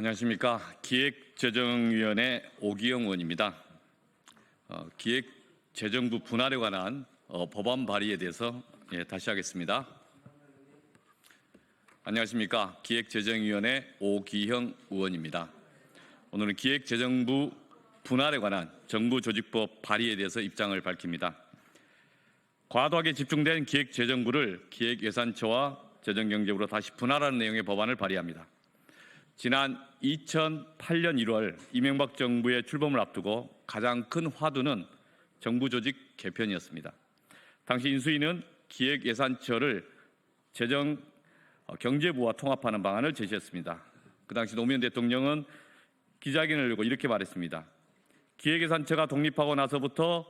안녕하십니까. 기획재정위원회 오기영 의원입니다. 기획재정부 분할에 관한 법안 발의에 대해서 다시 하겠습니다. 안녕하십니까. 기획재정위원회 오기영 의원입니다. 오늘은 기획재정부 분할에 관한 정부 조직법 발의에 대해서 입장을 밝힙니다. 과도하게 집중된 기획재정부를 기획예산처와 재정경제부로 다시 분할하는 내용의 법안을 발의합니다. 지난 2008년 1월 이명박 정부의 출범을 앞두고 가장 큰 화두는 정부 조직 개편이었습니다. 당시 인수위는 기획예산처를 재정경제부와 통합하는 방안을 제시했습니다. 그 당시 노무현 대통령은 기자회견을 열고 이렇게 말했습니다. 기획예산처가 독립하고 나서부터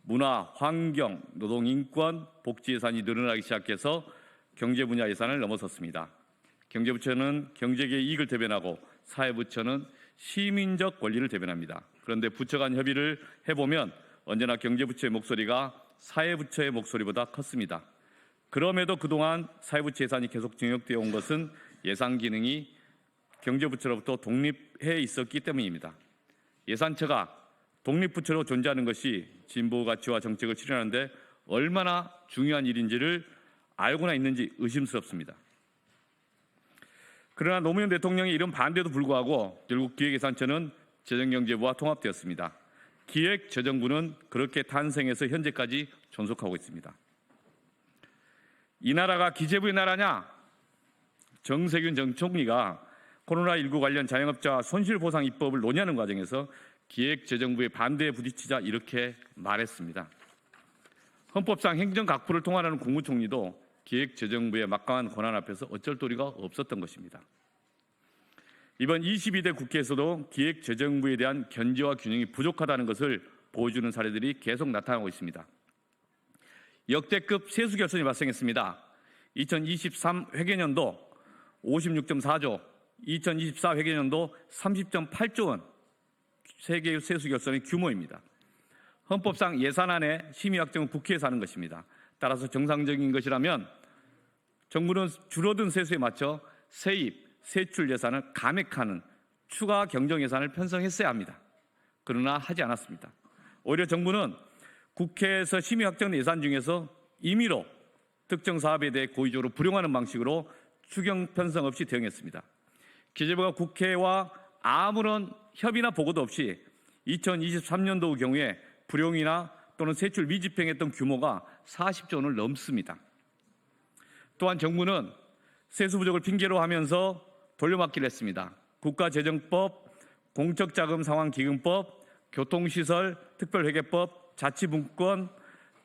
문화, 환경, 노동, 인권, 복지 예산이 늘어나기 시작해서 경제 분야 예산을 넘어섰습니다. 경제부처는 경제계의 이익을 대변하고 사회부처는 시민적 권리를 대변합니다. 그런데 부처 간 협의를 해보면 언제나 경제부처의 목소리가 사회부처의 목소리보다 컸습니다. 그럼에도 그동안 사회부처 예산이 계속 증액되어 온 것은 예산 기능이 경제부처로부터 독립해 있었기 때문입니다. 예산처가 독립부처로 존재하는 것이 진보 가치와 정책을 실현하는데 얼마나 중요한 일인지를 알고나 있는지 의심스럽습니다. 그러나 노무현 대통령의 이런 반대도 불구하고 결국 기획예산처는 재정경제부와 통합되었습니다. 기획재정부는 그렇게 탄생해서 현재까지 존속하고 있습니다. 이 나라가 기재부의 나라냐? 정세균 전 총리가 코로나19 관련 자영업자 손실보상 입법을 논의하는 과정에서 기획재정부의 반대에 부딪히자 이렇게 말했습니다. 헌법상 행정각부를 통할하는 국무총리도 기획재정부의 막강한 권한 앞에서 어쩔 도리가 없었던 것입니다. 이번 22대 국회에서도 기획재정부에 대한 견제와 균형이 부족하다는 것을 보여주는 사례들이 계속 나타나고 있습니다. 역대급 세수 결손이 발생했습니다. 2023 회계년도 56.4조, 2024 회계년도 30.8조 원 세계의 세수 결손의 규모입니다. 헌법상 예산안의 심의 확정은 국회에서 하는 것입니다. 따라서 정상적인 것이라면 정부는 줄어든 세수에 맞춰 세입, 세출 예산을 감액하는 추가 경정 예산을 편성했어야 합니다. 그러나 하지 않았습니다. 오히려 정부는 국회에서 심의 확정된 예산 중에서 임의로 특정 사업에 대해 고의적으로 불용하는 방식으로 추경 편성 없이 대응했습니다. 기재부가 국회와 아무런 협의나 보고도 없이 2023년도 경우에 불용이나 또는 세출 미집행했던 규모가 40조 원을 넘습니다. 또한 정부는 세수 부족을 핑계로 하면서 돌려막기를 했습니다. 국가재정법, 공적자금상환기금법, 교통시설, 특별회계법, 자치분권,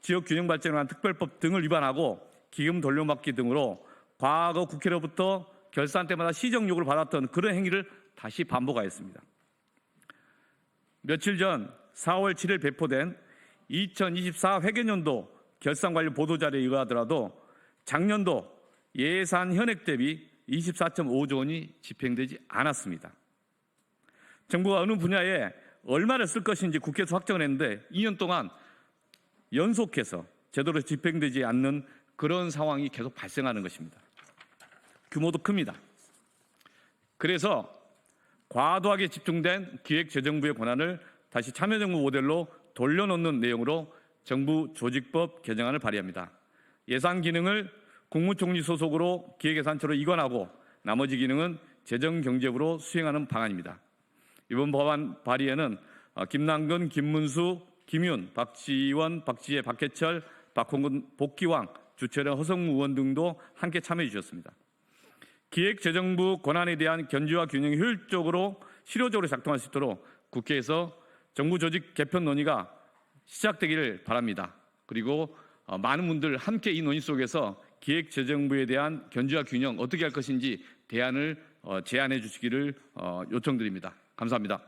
지역균형발전에 관한 특별법 등을 위반하고 기금 돌려막기 등으로 과거 국회로부터 결산 때마다 시정 요구를 받았던 그런 행위를 다시 반복하였습니다. 며칠 전 4월 7일 배포된 2024 회계년도 결산 관련 보도자료에 의하더라도 작년도 예산 현액 대비 24.5조 원이 집행되지 않았습니다. 정부가 어느 분야에 얼마를 쓸 것인지 국회에서 확정을 했는데 2년 동안 연속해서 제대로 집행되지 않는 그런 상황이 계속 발생하는 것입니다. 규모도 큽니다. 그래서 과도하게 집중된 기획재정부의 권한을 다시 참여정부 모델로 돌려놓는 내용으로 정부 조직법 개정안을 발의합니다. 예산 기능을 국무총리 소속으로 기획예산처로 이관하고 나머지 기능은 재정경제부로 수행하는 방안입니다. 이번 법안 발의에는 김남근, 김문수, 김윤, 박지원, 박지혜, 박해철, 박홍근, 복기왕, 주철현, 허성무 의원 등도 함께 참여해 주셨습니다. 기획재정부 권한에 대한 견제와 균형이 효율적으로 실효적으로 작동할 수 있도록 국회에서 정부 조직 개편 논의가 시작되기를 바랍니다. 그리고 많은 분들 함께 이 논의 속에서 기획재정부에 대한 견제와 균형 어떻게 할 것인지 대안을 제안해 주시기를 요청드립니다. 감사합니다.